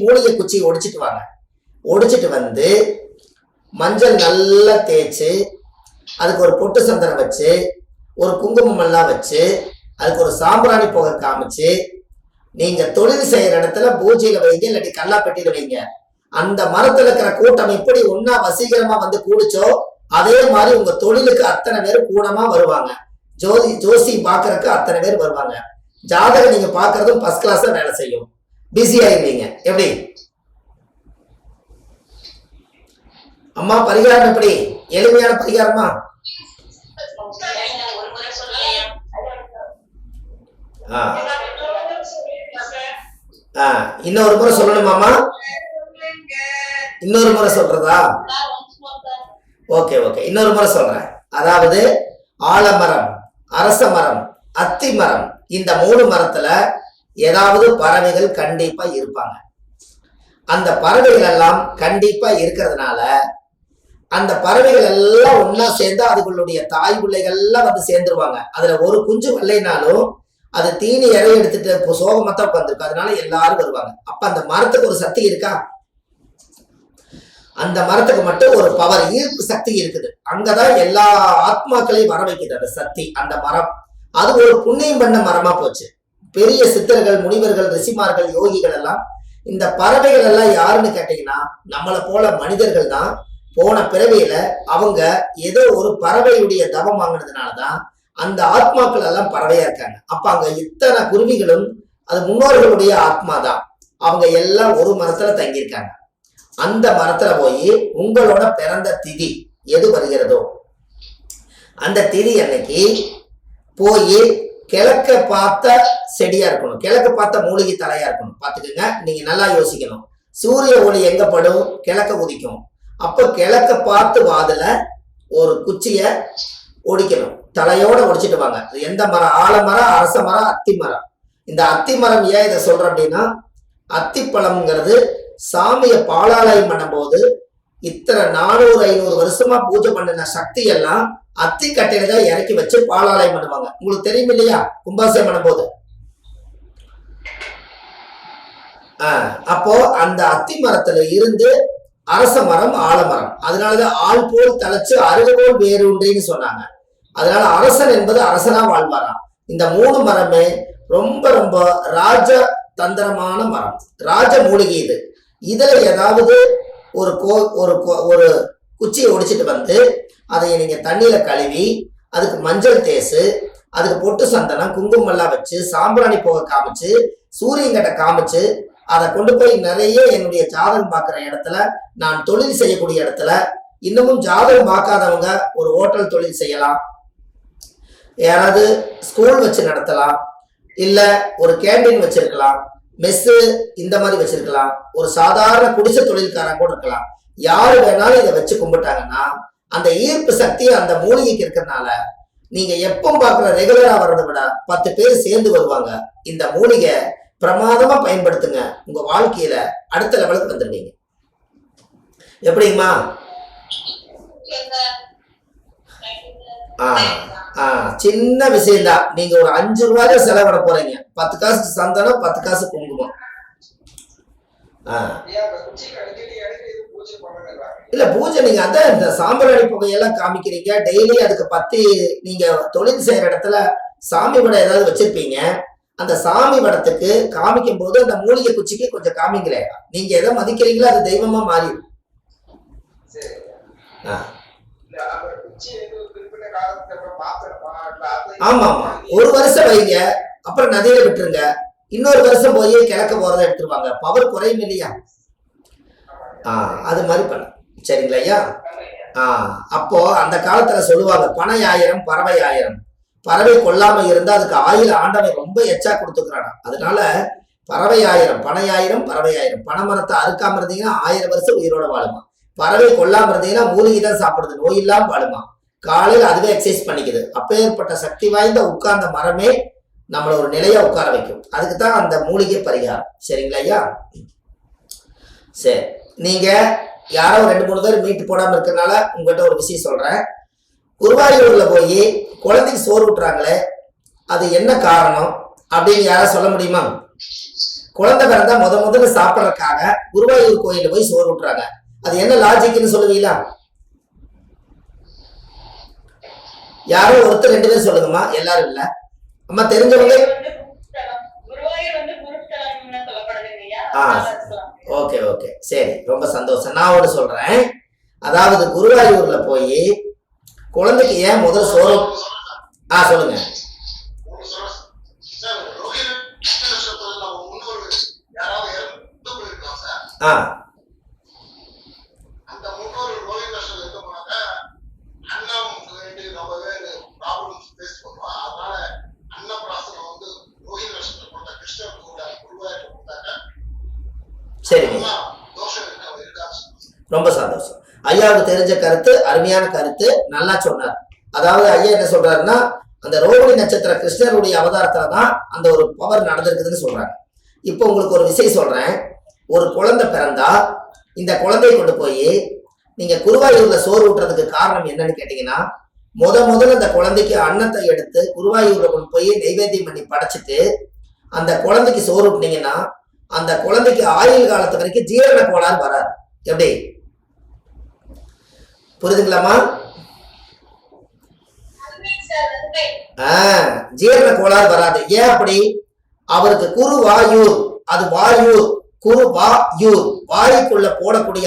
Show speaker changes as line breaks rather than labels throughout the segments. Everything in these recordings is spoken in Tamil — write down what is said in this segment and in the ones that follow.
மூலிகை குச்சியை ஒடிச்சிட்டு வாங்க. ஒடிச்சிட்டு வந்து மஞ்சள் நல்லா தேய்ச்சி அதுக்கு ஒரு பொட்டு சந்தனம் வச்சு ஒரு குங்குமம் எல்லாம் வச்சு அதுக்கு ஒரு சாம்பிராணி புகை காமிச்சு நீங்க தொழில் செய்யற இடத்துல பூஜையில வைங்க, இல்லாட்டி கல்லாப்பெட்டியில வைங்க. அந்த மரத்துல இருக்கிற கூட்டம் எப்படி ஒன்னா வசீகரமா வந்து கூடிச்சோ அதே மாதிரி உங்க தொழிலுக்கு அத்தனை பேர் கூடமா வருவாங்க. ஜோசி பாக்குறதுக்கு அத்தனை பேர் வருவாங்க. ஜாதகம் நீங்க பாக்குறதும் ஃபர்ஸ்ட் கிளாஸா வேலை செய்யும். பிஸி ஆயிருவீங்க. எப்படி அம்மா? பரிகாரம் எப்படி? எளிமையான பரிகாரமா? இன்னொரு முறை சொல்லணுமாமா? இன்னொரு முறை சொல்றதா? ஓகே ஓகே, இன்னொரு முறை சொல்றேன். அதாவது ஆலமரம், அரச மரம், அத்தி மரம், இந்த 3 மரத்துல ஏதாவது பறவைகள் கண்டிப்பா இருப்பாங்க. அந்த பறவைகள் எல்லாம் கண்டிப்பா இருக்கிறதுனால அந்த பறவைகள் எல்லாம் ஒன்னா சேர்ந்து அதுகளுடைய தாய் பிள்ளைகள்லாம் வந்து சேர்ந்துருவாங்க. அதுல ஒரு குஞ்சு வரலைனாலும் அது தீனி இறை எடுத்துட்டு சோகமத்தா உட்காந்துருக்கு. அதனால எல்லாரும் வருவாங்க. அப்ப அந்த மரத்துக்கு ஒரு சக்தி இருக்கா? அந்த மரத்துக்கு மட்டும் ஒரு பவர், ஈர்ப்பு சக்தி இருக்குது. அங்கதான் எல்லா ஆத்மாக்களையும் வர வைக்குது அந்த சக்தி, அந்த மரம். அது ஒரு புண்ணியம் பண்ண மரமா போச்சு. பெரிய சித்தர்கள், முனிவர்கள், ரிஷிமார்கள், யோகிகள் எல்லாம் இந்த பறவைகள் எல்லாம் யாருன்னு கேட்டீங்கன்னா நம்மளை போல மனிதர்கள் தான். போன பிறவியில அவங்க ஏதோ ஒரு பறவையுடைய தவம் வாங்கினதுனாலதான் அந்த ஆத்மாக்கள் எல்லாம் பறவையா இருக்காங்க. அப்ப அங்க இத்தனை குருவிகளும் அது முன்னோர்களுடைய ஆத்மா தான். அவங்க எல்லாம் ஒரு மரத்துல தங்கியிருக்காங்க. அந்த மரத்துல போய் உங்களோட பிறந்த திதி எது வருகிறதோ அந்த திதி அன்னைக்கு போய் கிழக்க பார்த்த செடியா இருக்கணும், கிழக்க பார்த்த மூலிகை தலையா இருக்கணும். பாத்துக்கோங்க, நீங்க நல்லா யோசிக்கணும். சூரிய ஒளி எங்க படும்? கிழக்க உதிக்கும். அப்ப கிழக்க பார்த்து வாதுல ஒரு குச்சிய ஒடிக்கணும், தலையோட ஒடிச்சிட்டு வாங்க. எந்த மரம்? ஆலமரம், அரச மரம், அத்தி மரம். இந்த அத்தி மரம் ஏன் இதை சொல்றேன் அப்படின்னா, அத்திப்பழம்ங்கிறது சாமியை பாலாலயம் பண்ணும் போது இத்தனை 400-500 வருஷமா பூஜை பண்ணின சக்தி எல்லாம் அத்தி கட்டையில தான் இறக்கி வச்சு பாலாலயம் பண்ணுவாங்க. உங்களுக்கு தெரியும் இல்லையா? கும்பாசயம் பண்ணும் போது. அப்போ அந்த அத்தி மரத்துல இருந்து அரச மரம், ஆலமரம். அதனாலதான் ஆள் போல் தலைச்சு அருகபோல் வேறுன்றின்னு சொன்னாங்க. அதனால அரசன் என்பது அரசனா வாழ்வாராம். இந்த 3 மரமே ரொம்ப ரொம்ப ராஜ தந்திரமான மரம், ராஜ மூலிகை. இதுல ஏதாவது ஒரு குச்சியை ஒடிச்சிட்டு வந்து அதை நீங்க தண்ணியில கழுவி அதுக்கு மஞ்சள் தேசு, அதுக்கு பொட்டு சந்தனம், குங்குமம் எல்லாம் வச்சு சாம்பிராணி புகை காமிச்சு சூரியன்கிட்ட காமிச்சு அதை கொண்டு போய் நிறைய என்னுடைய ஜாதகம் பார்க்குற இடத்துல, நான் தொழில் செய்யக்கூடிய இடத்துல, இன்னமும் ஜாதகம் பார்க்காதவங்க ஒரு ஹோட்டல் தொழில் செய்யலாம், யாராவது ஸ்கூல் வச்சு நடத்தலாம், இல்ல ஒரு கேண்டீன் வச்சிருக்கலாம், மெஸ்ஸு இந்த மாதிரி வச்சிருக்கலாம், ஒரு சாதாரண குடிசை தொழில்காரன் கூட இருக்கலாம். யாரு வேணாலும் இதை வச்சு கும்பிட்டாங்கன்னா அந்த ஈர்ப்பு சக்தி அந்த மூலிகைக்கு இருக்கிறதுனால நீங்க எப்போ பார்க்குற ரெகுலரா வர்றதை விட 10 பேர் சேர்ந்து வருவாங்க. இந்த மூலிகை பிரமாதமா பயன்படுத்துங்க. உங்க வாழ்க்கையில அடுத்த லெவலுக்கு வந்துடுவீங்க. எப்படிங்கம்மா? சின்ன விஷயம்தான். நீங்க ஒரு 5 ரூபாய் செலவிட போறீங்க. 10 காசு சந்தனம், 10 காசு குங்குமம். இல்ல பூஜை நீங்க அதான் இந்த சாம்பிராணி புகையெல்லாம் காமிக்கிறீங்க டெய்லி. அதுக்கு 10 நீங்க தொழில் செய்யற இடத்துல சாமி படம் ஏதாவது வச்சிருப்பீங்க. அந்த சாமி படத்துக்கு காமிக்கும் போது அந்த மூலிகை குச்சிக்கு கொஞ்சம் காமிங்களே. நீங்க எதை மதிக்கிறீங்களோ அது தெய்வமா மாறிடும். ஆமா ஆமா, ஒரு வருஷம் வைங்க, அப்புறம் நதியில விட்டுருங்க. இன்னொரு வருஷம் போய் கிழக்க போறதை எடுத்துருவாங்க. பவர் குறையும் இல்லையா? அது மாதிரி பண்ண சரிங்களா ஐயா? அப்போ அந்த காலத்துல சொல்லுவாங்க பனை 1000 பறவை 1000. பறவை கொல்லாம இருந்தா அதுக்கு ஆயுள் ஆண்டவன் ரொம்ப எச்சா கொடுத்துக்கிறானா. அதனால பறவை 1000 பனை 1000 பறவை 1000. பனைமரத்தை அறுக்காம இருந்தீங்கன்னா 1000 வருஷம் உயிரோட வாழுமா. பறவை கொல்லாம இருந்தீங்கன்னா மூலிகை தான் சாப்பிடுது, நோய் இல்லாம வாழுமா. காலையில் அதுவே எக்ஸசைஸ் பண்ணிக்குது. அப்பேற்பட்ட சக்தி வாய்ந்த உட்கார்ந்த மரமே நம்மள ஒரு நிலையா உட்கார வைக்கும். அதுக்கு தான் அந்த மூலிகை பரிகாரம். சரிங்களா ஐயா? சரி, நீங்க யாரோ 2-3 பேர் மீட்டு போடாம இருக்கிறதுனால உங்கள்கிட்ட ஒரு விஷயம் சொல்றேன். குருவாயூர்ல போய் குழந்தைக்கு சோறு விட்டுறாங்களே, அது என்ன காரணம் அப்படின்னு யாராவது சொல்ல முடியுமா? குழந்தை பிறந்தா முதல்ல சாப்பிடறதுக்காக குருவாயூர் கோயில போய் சோறு விட்டுறாங்க. அது என்ன லாஜிக்னு சொல்லுவீங்களா? யாரோ ஒருத்தர் 2 பேர் சொல்லுங்கம்மா, எல்லாரும் இல்ல. அம்மா தெரிஞ்சவங்க. ஓகே ஓகே சரி, ரொம்ப சந்தோஷம். நான் ஒன்று சொல்றேன். அதாவது குருவாயூர்ல போய் குழந்தைக்கு ஏன் முதல் சோறு சொல்லுங்க. சரிங்க, ரொம்ப சந்தோஷம். ஐயாவுக்கு தெரிஞ்ச கருத்து, அருமையான கருத்து, நல்லா சொன்னார். அதாவது ஐயா என்ன சொல்றாருன்னா, அந்த ரோகிணி நட்சத்திர கிருஷ்ணருடைய அவதாரத்துல தான் அந்த ஒரு பவர் நடந்திருக்குதுன்னு சொல்றாங்க. இப்போ உங்களுக்கு ஒரு விஷயம் சொல்றேன். ஒரு குழந்தை பிறந்தா இந்த குழந்தையை கொண்டு போய் நீங்க குருவாயூர்ல சோறு ஊட்டுறதுக்கு காரணம் என்னன்னு கேட்டீங்கன்னா, முதல்ல அந்த குழந்தைக்கு அன்னத்தை எடுத்து குருவாயூர்ல கொண்டு போய் நைவேத்தியம் பண்ணி படைச்சிட்டு அந்த குழந்தைக்கு சோறு ஊட்டினீங்கன்னா அந்த குழந்தைக்கு ஆயுள் காலத்து வரைக்கும் ஜீரண கோளாறு வராது. எப்படி புரியுதுங்களாமா? ஜீரண கோளாறு வராது. ஏன் அப்படி? அவருக்கு குருவாயூர், அது வாயூர், குருவாயூர், வாய்க்குள்ள போடக்கூடிய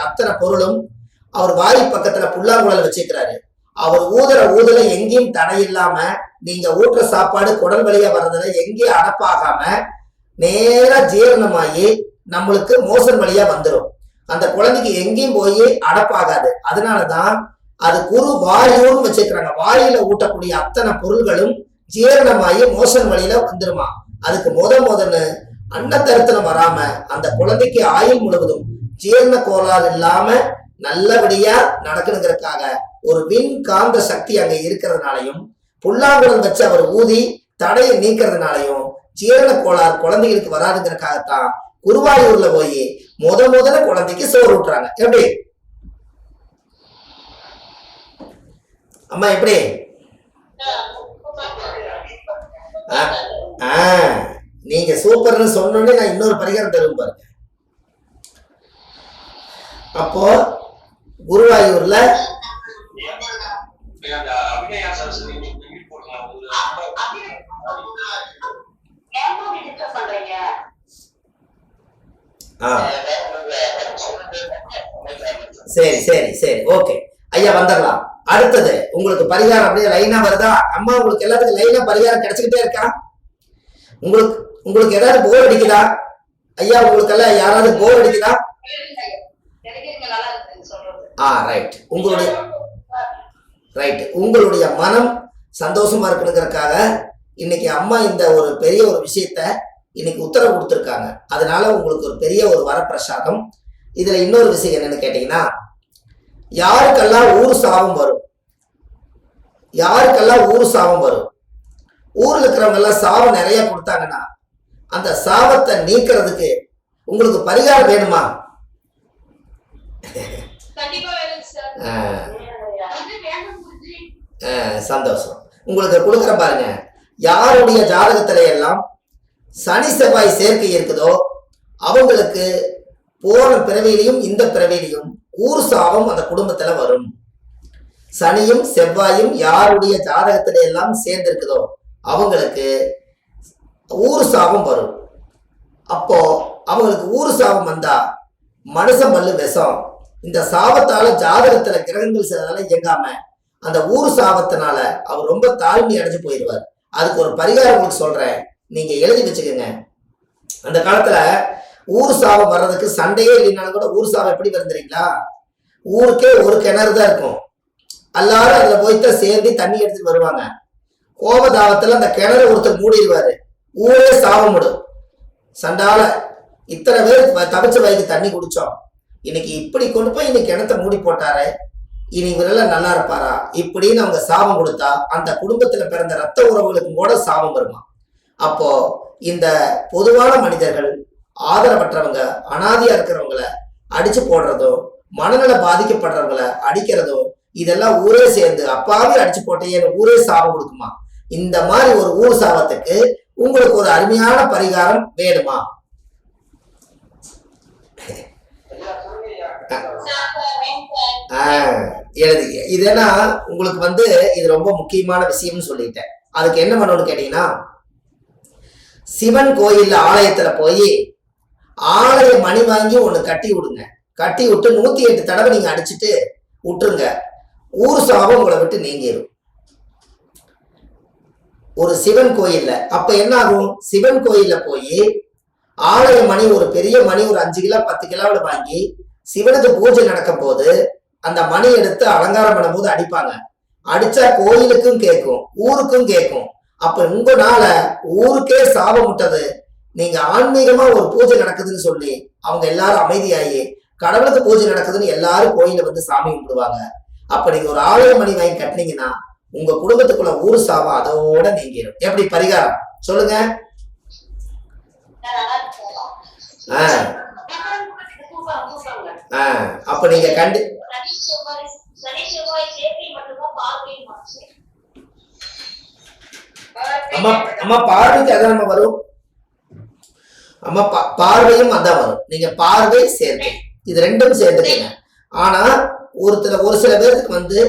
அத்தனை பொருளும் அவர் வாய் பக்கத்துல புல்லாங்குழல் வச்சிருக்கிறாரு. அவர் ஊதுல எங்கேயும் தடை இல்லாம நீங்க ஊற்ற சாப்பாடு குடல் வழியா வர்றதுல எங்கேயும் அடப்பாகாம நேரா ஜீரணமாயி நம்மளுக்கு மோசன் வழியா வந்துடும். அந்த குழந்தைக்கு எங்கேயும் போய் அடப்பாகாது. அதனாலதான் அது குரு வாயூர்னு வச்சிருக்கிறாங்க. வாயில ஊட்டக்கூடிய அத்தனை பொருள்களும் ஜீரணமாயி மோசன் வழியில வந்துருமா. அதுக்கு முதல்ல அன்னத்தருத்தனம் வராம அந்த குழந்தைக்கு ஆயுள் முழுவதும் ஜீரண கோளாறு இல்லாம நல்லபடியா நடக்கணுங்கிறதுக்காக ஒரு விண் காந்த சக்தி அங்க இருக்கிறதுனாலையும் புல்லாங்குழல் வச்சு அவர் ஊதி தடையை நீக்கிறதுனாலையும் ஜீரண கோளாறு குழந்தைகளுக்கு வராதுங்கிறதுக்காகத்தான் குருவாயூர்ல போய் முதல்ல குழந்தைக்கு சோறு ஊட்டுறாங்க. எப்படி அம்மா? எப்படி நீங்க சூப்பர்னு சொன்னோடனே நான் இன்னொரு பரிகாரம் தரும் பாருங்க. அப்போ குருவாயூர்ல சரி சரி சரி ஓகே ஐயா, வந்துடலாம். அடுத்தது உங்களுக்கு பரிகாரம் அப்படியே லைனா வருதா? அம்மா உங்களுக்கு எல்லாத்துக்கும் லைனா பரிகாரம் கிடைச்சுக்கிட்டே இருக்கா? உங்களுக்கு ஏதாவது போர் அடிக்குதா ஐயா? உங்களுக்கு எல்லாம் யாராவது போர் அடிக்குதா? உங்களுடைய மனம் சந்தோஷமா இருக்கணுங்கிறதுக்காக இன்னைக்கு அம்மா இந்த ஒரு பெரிய ஒரு விஷயத்த இன்னைக்கு உத்தரவு கொடுத்துருக்காங்க. அதனால உங்களுக்கு ஒரு பெரிய ஒரு வரப்பிரசாதம். இதுல இன்னொரு விஷயம் என்னன்னு கேட்டீங்கன்னா, யாருக்கெல்லாம் ஊர் சாபம் வரும், ஊர்ல இருக்கிறவங்க எல்லாம் சாபம் நிறைய கொடுத்தாங்கன்னா அந்த சாபத்தை நீக்கிறதுக்கு உங்களுக்கு பரிகாரம் வேணுமா? சந்தோஷம். உங்களுக்கு கொடுக்குற பாருங்க. யாருடைய ஜாதகத்தில எல்லாம் சனி செவ்வாய் சேர்க்கை இருக்குதோ அவங்களுக்கு போன பிறவியிலையும் இந்த பிறவியிலையும் ஊர் சாபம் அந்த குடும்பத்துல வரும். சனியும் செவ்வாயும் யாருடைய ஜாதகத்தில எல்லாம் சேர்ந்திருக்குதோ அவங்களுக்கு ஊர் சாபம் வரும். அப்போ அவங்களுக்கு ஊர் சாபம் வந்தா மனுஷன் பல்லு விஷம். இந்த சாபத்தால ஜாதகத்துல கிரகங்கள் சிலதால இயங்காம அந்த ஊர் சாபத்தினால அவர் ரொம்ப தாழ்மை அடைஞ்சு போயிடுவார். அதுக்கு ஒரு பரிகாரம் உங்களுக்கு சொல்றேன், நீங்க எழுதி வச்சுக்கோங்க. அந்த காலத்துல ஊர் சாபம் வர்றதுக்கு சண்டையே இல்லைனாலும் கூட ஊர் சாபம் எப்படி வருந்துறீங்களா? ஊருக்கே ஒரு கிணறு தான் இருக்கும். எல்லாரும் அதுல போய்தான் சேர்ந்து தண்ணி எடுத்துட்டு வருவாங்க. கோபதாபத்துல அந்த கிணறு ஒருத்தர் மூடிடுவாரு, ஊரே சாபம் விடும். சண்டால இத்தனை பேர் தவிச்ச வயது தண்ணி குடிச்சோம், இன்னைக்கு இப்படி கொண்டு போய் இன்னைக்கு கிணத்த மூடி போட்டாரு, இனி இவரெல்லாம் நல்லா இருப்பாரா இப்படின்னு அவங்க சாபம் கொடுத்தா அந்த குடும்பத்துல பிறந்த ரத்த உறவுகளுக்கு கூட சாபம் வருமா. அப்போ இந்த பொதுவான மனிதர்கள், ஆதரவற்றவங்க, அனாதியா இருக்கிறவங்கள அடிச்சு போடுறதும், மனநல பாதிக்கப்படுறவங்கள அடிக்கிறதும், இதெல்லாம் ஊரே சேர்ந்து அப்பாவே அடிச்சு போட்டேன்னு ஊரே சாபம் கொடுக்குமா. இந்த மாதிரி ஒரு ஊர் சாபத்துக்கு உங்களுக்கு ஒரு அருமையான பரிகாரம் வேணுமா? எழுதுங்க. இதனா உங்களுக்கு இது ரொம்ப முக்கியமான விஷயம்னு சொல்லிட்டேன். அதுக்கு என்ன பண்ணணும்னு கேட்டீங்கன்னா, சிவன் கோயில் ஆலயத்துல போய் ஆலய மணி வாங்கி ஒண்ணு கட்டி விடுங்க. கட்டி விட்டு 108 தடவை நீங்க அடிச்சுட்டு விட்டுருங்க. ஊர் சாபம் உங்களை விட்டு நீங்கிடும். ஒரு சிவன் கோயில்ல அப்ப என்ன ஆகும்? சிவன் கோயில்ல போய் ஆலய மணி, ஒரு பெரிய மணி, ஒரு 5 கிலோ 10 கிலோவில் வாங்கி சிவனுக்கு பூஜை நடக்கும் போது அந்த மணி எடுத்து அலங்காரம் பண்ணும் போது அடிப்பாங்க. அடிச்சா கோயிலுக்கும் கேட்கும், ஊருக்கும் கேட்கும். அப்ப உங்களால ஊருக்கே சாபம் விட்டது. நீங்க ஆன்மீகமா ஒரு பூஜை நடக்குதுன்னு சொல்லி அவங்க எல்லாரும் அமைதியாகி கடவுளுக்கு பூஜை நடக்குதுன்னு எல்லாரும் கோயில சாமி கும்பிடுவாங்க. அப்ப நீங்க ஒரு ஆலய மணி வாங்கி கட்டினீங்கன்னா உங்க குடும்பத்துக்குள்ள ஊர் சாபம் அதோட நீங்கிடும். எப்படி பரிகாரம் சொல்லுங்க? அப்ப நீங்க அம்மா பார்வைக்கு அதான் நம்ம வரும். அம்மா பார்வையும் அதான் வரும். நீங்க பார்வை சேர்க்கை இது ரெண்டும் சேர்ந்துக்கீங்க. ஆனா ஒரு சில பேருக்கு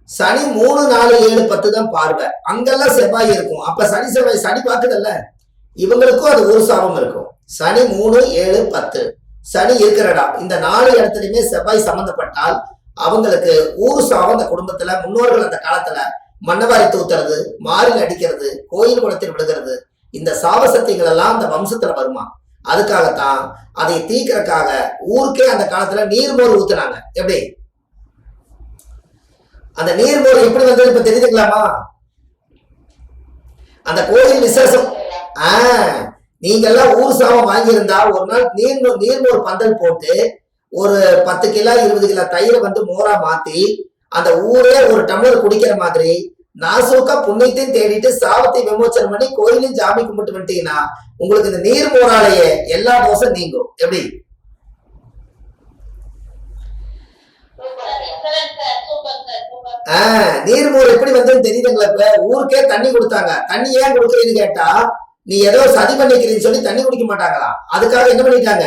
சனி 3, 4, 7, 10 தான் பார்வை. அங்கெல்லாம் செவ்வாய் இருக்கும். அப்ப சனி செவ்வாய் சனி பார்க்குதல்ல, இவங்களுக்கும் அது ஒரு சாபம் இருக்கும். சனி 3, 7, 10 சனி இருக்கிறடா இந்த 4 இடத்துலயுமே செவ்வாய் சம்பந்தப்பட்டால் அவங்களுக்கு ஊர் சாபம். அந்த குடும்பத்துல முன்னோர்கள் அந்த காலத்துல மண்ணவாரி தூத்துறது, மாறில் அடிக்கிறது, கோயில் குளத்தில் விழுகிறது, இந்த சாப சக்திகள் எல்லாம் அந்த வம்சத்துல வருமா. அதுக்காகத்தான் அதை தீக்கிறதுக்காக ஊருக்கே அந்த காலத்துல நீர்மோர் ஊத்துனாங்க. எப்படி அந்த நீர்மோர் எப்படி வந்தது இப்ப தெரிஞ்சுக்கலாமா? அந்த கோயில் விசேஷம். நீங்க எல்லாம் ஊர் சாபம் வாங்கியிருந்தா ஒரு நாள் நீர்மோர் பந்தல் போட்டு ஒரு 10 கிலோ 20 கிலோ தயிரை மோரா மாத்தி அந்த ஊரே ஒரு டம்ளர் குடிக்கிற மாதிரி நாசூக்கா புண்ணியத்தையும் தேடிட்டு சாபத்தை விமோச்சனம் பண்ணி கோயிலையும் ஜாமி கும்பிட்டு வந்துட்டீங்கன்னா உங்களுக்கு இந்த நீர் மோராலேயே எல்லா தோசை நீங்கும். எப்படி நீர்மோர் எப்படி வந்ததுன்னு தெரியுதுங்களா? இப்ப ஊருக்கே தண்ணி கொடுத்தாங்க. தண்ணி ஏன் கொடுக்குறீன்னு கேட்டா, நீ ஏதோ சதி பண்ணிக்கிறீன்னு சொல்லி தண்ணி குடிக்க மாட்டாங்களா. அதுக்காக என்ன பண்ணிட்டாங்க,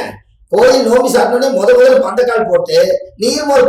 கோயில் நோம்பி சாப்பிட்டோன்னே முதல்ல பந்தக்கால் போட்டு நீர்மோர்